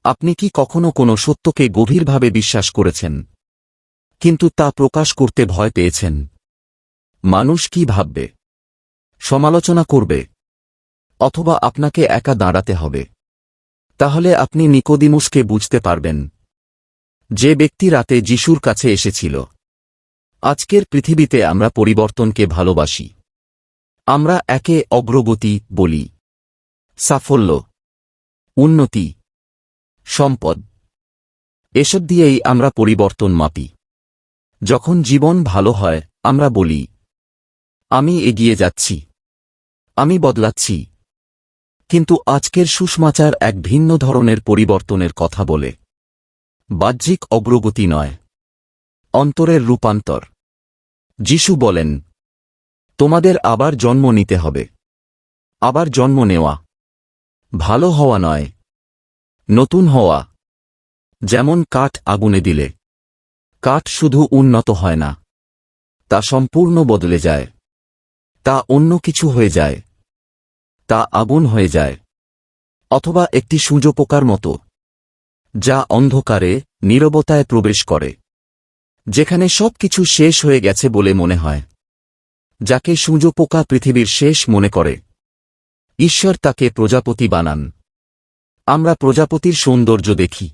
আপনি কি কখনো কোনো সত্যকে গভীরভাবে বিশ্বাস করেছেন, কিন্তু তা প্রকাশ করতে ভয় পেয়েছেন? মানুষ কি ভাববে, সমালোচনা করবে, অথবা আপনাকে একা দাঁড়াতে হবে? তাহলে আপনি নিকোদিমুসকে বুঝতে পারবেন, যে ব্যক্তি রাতে যিশুর কাছে এসেছিল। আজকের পৃথিবীতে আমরা পরিবর্তনকে ভালোবাসি। আমরা একে অগ্রগতি বলি, সাফল্য, উন্নতি, সম্পদ। এসব দিয়েই আমরা পরিবর্তন মাপি। যখন জীবন ভালো হয় আমরা বলি, আমি এগিয়ে যাচ্ছি, আমি বদলাচ্ছি। কিন্তু আজকের সুসমাচার এক ভিন্ন ধরনের পরিবর্তনের কথা বলে। বাহ্যিক অগ্রগতি নয়, অন্তরের রূপান্তর। যিশু বলেন, তোমাদের আবার জন্ম নিতে হবে। আবার জন্ম নেওয়া, ভালো হওয়া নয়, নতুন হওয়া। যেমন কাঠ আগুনে দিলে কাঠ শুধু উন্নত হয় না, তা সম্পূর্ণ বদলে যায়। তা অন্য কিছু হয়ে যায়, তা আগুন হয়ে যায়। অথবা একটি সূর্যপোকার মতো, যা অন্ধকারে নীরবতায় প্রবেশ করে, যেখানে সবকিছু শেষ হয়ে গেছে বলে মনে হয়। যাকে সূর্যপোকা পৃথিবীর শেষ মনে করে, ঈশ্বর তাকে প্রজাপতি বানান। আমরা প্রজাপতির সৌন্দর্য দেখি,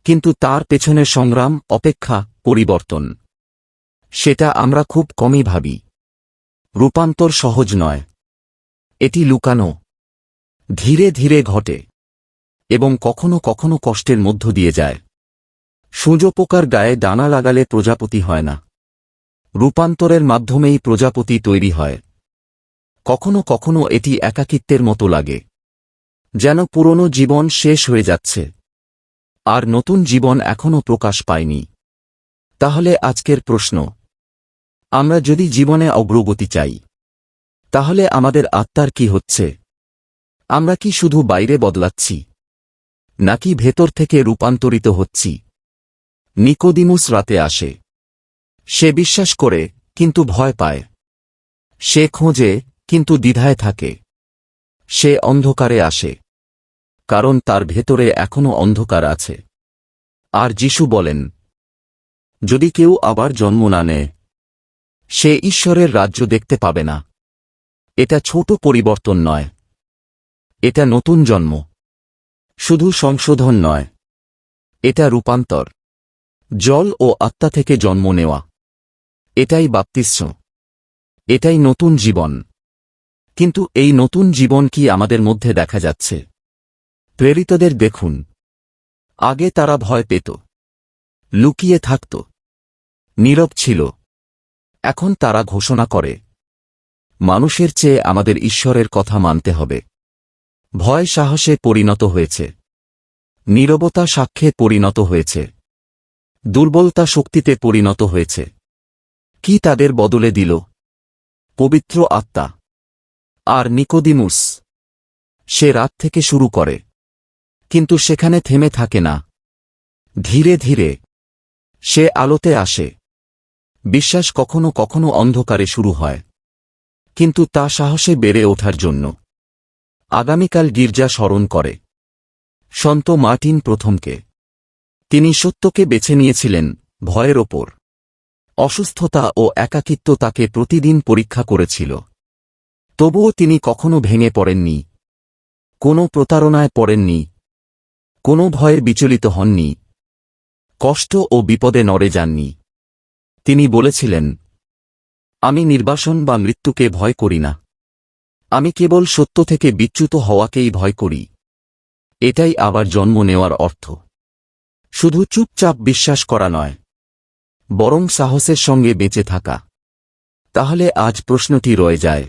কিন্তু তার পেছনের সংগ্রাম, অপেক্ষা, পরিবর্তন, সেটা আমরা খুব কমই ভাবি। রূপান্তর সহজ নয়, এটি লুকানো, ধীরে ধীরে ঘটে, এবং কখনো কখনো কষ্টের মধ্য দিয়ে যায়। সূর্যপোকার গায়ে ডানা লাগালে প্রজাপতি হয় না, রূপান্তরের মাধ্যমেই প্রজাপতি তৈরি হয়। কখনো কখনো এটি একাকিত্বের মতো লাগে, যেন পুরনো জীবন শেষ হয়ে যাচ্ছে, আর নতুন জীবন এখনও প্রকাশ পায়নি। তাহলে আজকের প্রশ্ন, আমরা যদি জীবনে অগ্রগতি চাই, তাহলে আমাদের আত্মার কি হচ্ছে? আমরা কি শুধু বাইরে বদলাচ্ছি, নাকি ভেতর থেকে রূপান্তরিত হচ্ছি? নিকোদিমুস রাতে আসে। সে বিশ্বাস করে, কিন্তু ভয় পায়। সে খোঁজে, কিন্তু দ্বিধায় থাকে। সে অন্ধকারে আসে, কারণ তার ভেতরে এখনো অন্ধকার আছে। আর যিশু বলেন, যদি কেউ আবার জন্ম না নেয়, সে ঈশ্বরের রাজ্য দেখতে পাবে না। এটা ছোট পরিবর্তন নয়, এটা নতুন জন্ম। শুধু সংশোধন নয়, এটা রূপান্তর। জল ও আত্মা থেকে জন্ম নেওয়া, এটাই বাপ্তিস্ম, এটাই নতুন জীবন। কিন্তু এই নতুন জীবন কি আমাদের মধ্যে দেখা যাচ্ছে? প্রেরিতদের দেখুন। আগে তারা ভয় পেত, লুকিয়ে থাকত, নীরব ছিল। এখন তারা ঘোষণা করে, মানুষের চেয়ে আমাদের ঈশ্বরের কথা মানতে হবে। ভয় সাহসে পরিণত হয়েছে, নীরবতা সাক্ষ্যে পরিণত হয়েছে, দুর্বলতা শক্তিতে পরিণত হয়েছে। কি তাদের বদলে দিল? পবিত্র আত্মা। আর নিকোদিমুস, সে রাত থেকে শুরু করে, কিন্তু সেখানে থেমে থাকে না। ধীরে ধীরে সে আলোতে আসে। বিশ্বাস কখনো কখনো অন্ধকারে শুরু হয়, কিন্তু তা সাহসে বেড়ে ওঠার জন্য। আগামীকাল গির্জা স্মরণ করে সন্ত মার্টিন প্রথমকে। তিনি সত্যকে বেছে নিয়েছিলেন ভয়ের ওপর। অসুস্থতা ও একাকিত্ব তাকে প্রতিদিন পরীক্ষা করেছিল। তবুও তিনি কখনো ভেঙে পড়েননি, কোনো প্রতারণায় পড়েননি, কোনো ভয়ে বিচলিত হননি, কষ্ট ও বিপদে নড়ে যাননি। তিনি বলেছিলেন, আমি নির্বাসন বা মৃত্যুকে ভয় করি না। আমি কেবল সত্য থেকে বিচ্যুত হওয়াকেই ভয় করি। এটাই আবার জন্ম নেওয়ার অর্থ। শুধু চুপচাপ বিশ্বাস করা নয়, বরং সাহসের সঙ্গে বেঁচে থাকা। তাহলে আজ প্রশ্নটি রয়ে যায়,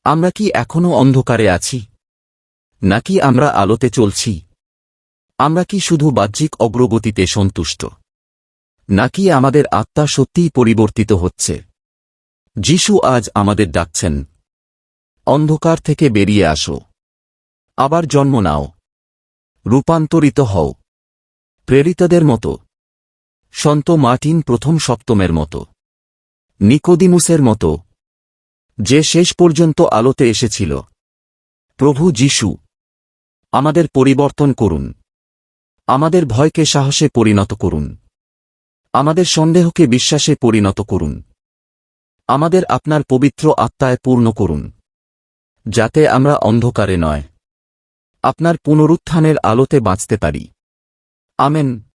আমরা কি এখনো অন্ধকারে আছি, নাকি আমরা আলোতে চলছি? আমরা কি শুধু বাহ্যিক অগ্রগতিতে সন্তুষ্ট, নাকি আমাদের আত্মা সত্যিই পরিবর্তিত হচ্ছে? যিশু আজ আমাদের ডাকছেন, অন্ধকার থেকে বেরিয়ে আসো, আবার জন্ম নাও, রূপান্তরিত হও। প্রেরিতদের মতো, সন্ত মার্টিন প্রথম সপ্তমের মতো, নিকোদিমুসের মতো, যে শেষ পর্যন্ত আলোতে এসেছিল। প্রভু যিশু, আমাদের পরিবর্তন করুন। আমাদের ভয়কে সাহসে পরিণত করুন। আমাদের সন্দেহকে বিশ্বাসে পরিণত করুন। আমাদের আপনার পবিত্র আত্মায় পূর্ণ করুন, যাতে আমরা অন্ধকারে নয়, আপনার পুনরুত্থানের আলোতে বাঁচতে পারি। আমেন।